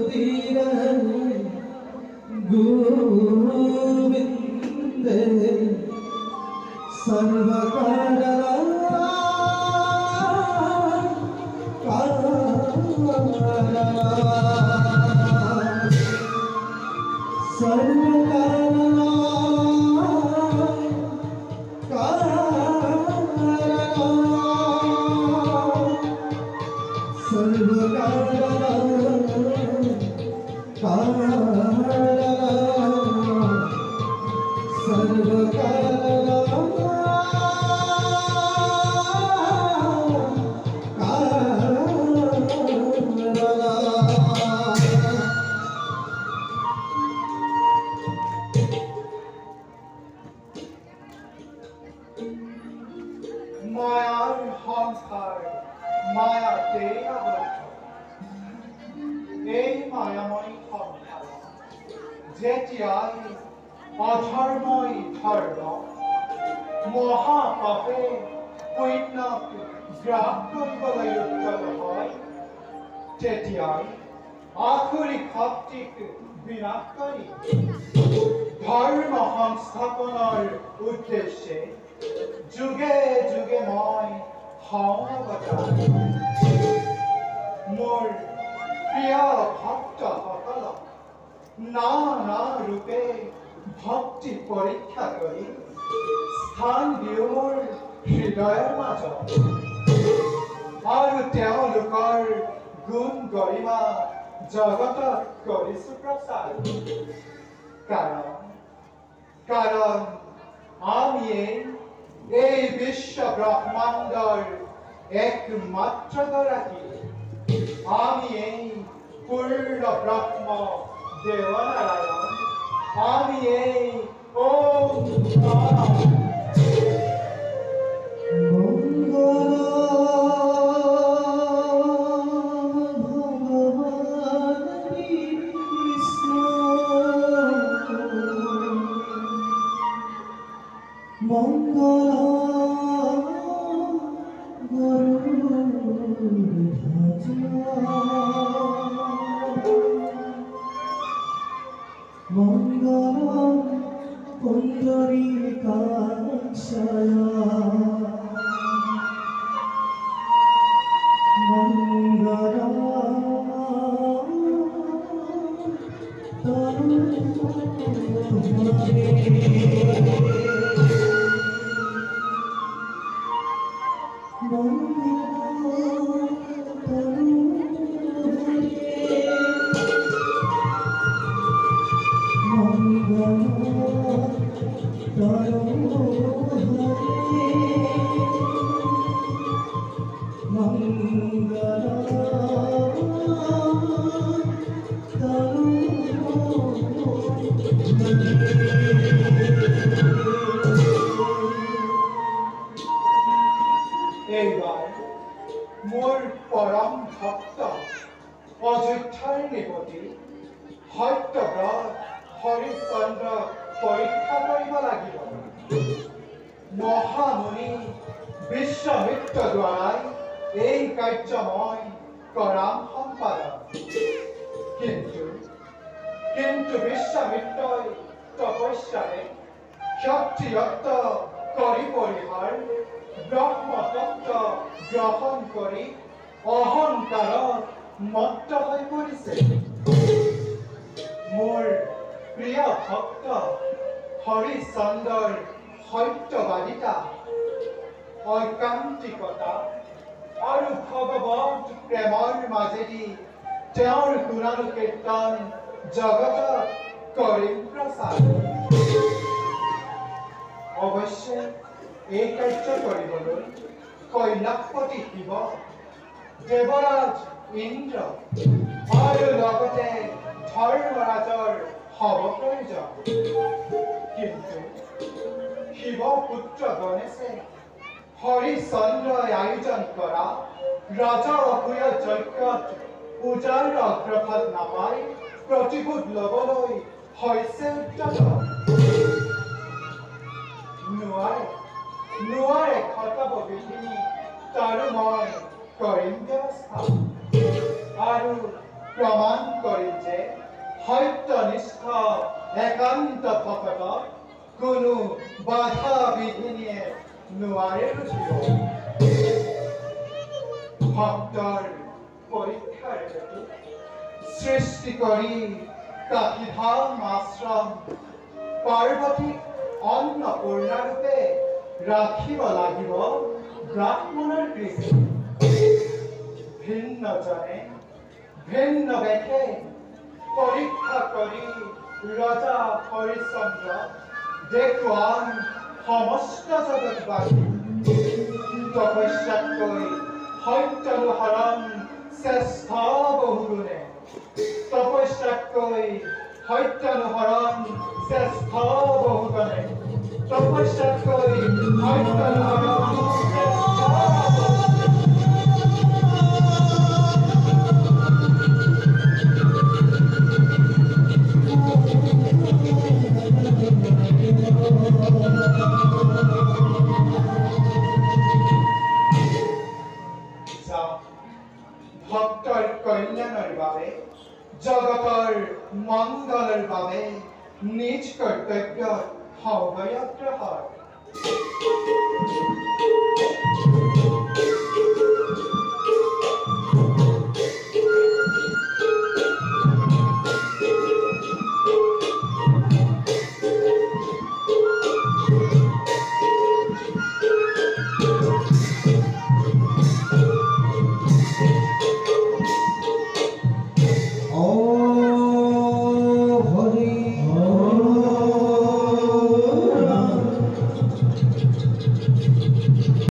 गोविंदे মায়াৰ সংসাৰ মায়াতে আবদ্ধ এই মায়াময় সংসাৰ যেতিয়াই অধৰ্মই ধৰ্ম মহাপাপে পুণ্যক গ্ৰাস কৰিবলৈ উদ্যত হয় তেতিয়াই আখৰি শক্তিক বিনাশ কৰি ধৰ্ম সংস্থাপনৰ উদ্দেশ্যে যুগে যুগে মই সংবতাৰ মোৰ প্ৰিয় ভক্তসকলক নানা ৰূপে ভক্তি পৰীক্ষা কৰি স্থান দিওঁ মোৰ হৃদয়ৰ মাজত আৰু তেওঁলোকৰ গুণ গৰিমা জগতত কৰিছো প্ৰচাৰ কাৰণ আমি এই বিশ্ব ব্ৰহ্মাণ্ডৰ একমাত্ৰ গৰাকী আমি এই পূৰ্ণ ব্ৰহ্ম দেৱনাৰায়ণ আমি এই ওম এইবাৰ মোৰ পৰম ভক্ত অযোধ্যাৰ নিপতি সত্যব্ৰত হৰিশ্চন্দ্ৰ পৰীক্ষা কৰিব লাগিব মহামুনি বিশ্বমিত্ৰ দ্বাৰাই এই কাৰ্য মই কৰাম সম্পাদন কিন্তু বিশ্বমিত্ৰই তপস্যাৰে শক্তিযুক্ত কৰি পৰিহাৰ ব্ৰহ্মতত্ত্ব গ্ৰহণ কৰি অহংকাৰত মত্ত হৈ পৰিছে মোৰ প্ৰিয় ভক্ত হৰিশ্চন্দ্ৰৰ সত্যবাদিতা ঐকান্তিকতা আৰু ভগৱত প্ৰেমৰ মাজেদি তেওঁৰ গুণানুকীৰ্তন জগতত কৰিম প্ৰচাৰ অৱশ্যে এই কাৰ্য কৰিবলৈ কৈলাসপতি শিৱ দেৱৰাজ ইন্দ্ৰ আৰু লগতে ধৰ্মৰাজৰ হব প্ৰয়োজন কিন্তু শিৱ পুত্ৰ গণেশে হৰিশ্চন্দ্ৰই আয়োজন কৰা ৰাজসূয় যজ্ঞত পূজাৰ অগ্ৰভাগ নাপাই প্ৰতিশোধ ল'বলৈ হৈছে উদ্যত নোৱাৰে খটাব বিধি তাৰো মই কৰিম ব্যৱস্থা আৰু প্ৰমাণ কৰিল যে সত্যনিষ্ঠ একান্ত ভকতক কোনো বাধা বিঘিনিয়ে নোৱাৰে ৰুচিব। ভক্তৰ পৰীক্ষাৰ হেতু সৃষ্টি কৰি কাশীধাম আশ্ৰম পাৰ্বতীক অন্নপূৰ্ণা ৰূপে ৰাখিব লাগিব ব্ৰাহ্মণৰ গৃহে। ভিন্নজনে ভিন্ন বেশে পৰীক্ষা কৰি ৰজা হৰিশ্চন্দ্ৰ দেখুৱান সমস্ত জগতবাসী তপস্যাতকৈ সত্যানুসৰণ শ্ৰেষ্ঠ বহুগুণে। তপস্যাতকৈ সত্যানুসৰণ শ্ৰেষ্ঠ বহুগুণে। তপস্যাতকৈ সত্যানুসৰণ শ্ৰেষ্ঠ ভক্তৰ কল্যাণৰ বাবে জগতৰ মংগলৰ বাবে নিজ কৰ্তব্যত অব্যাহত হয়।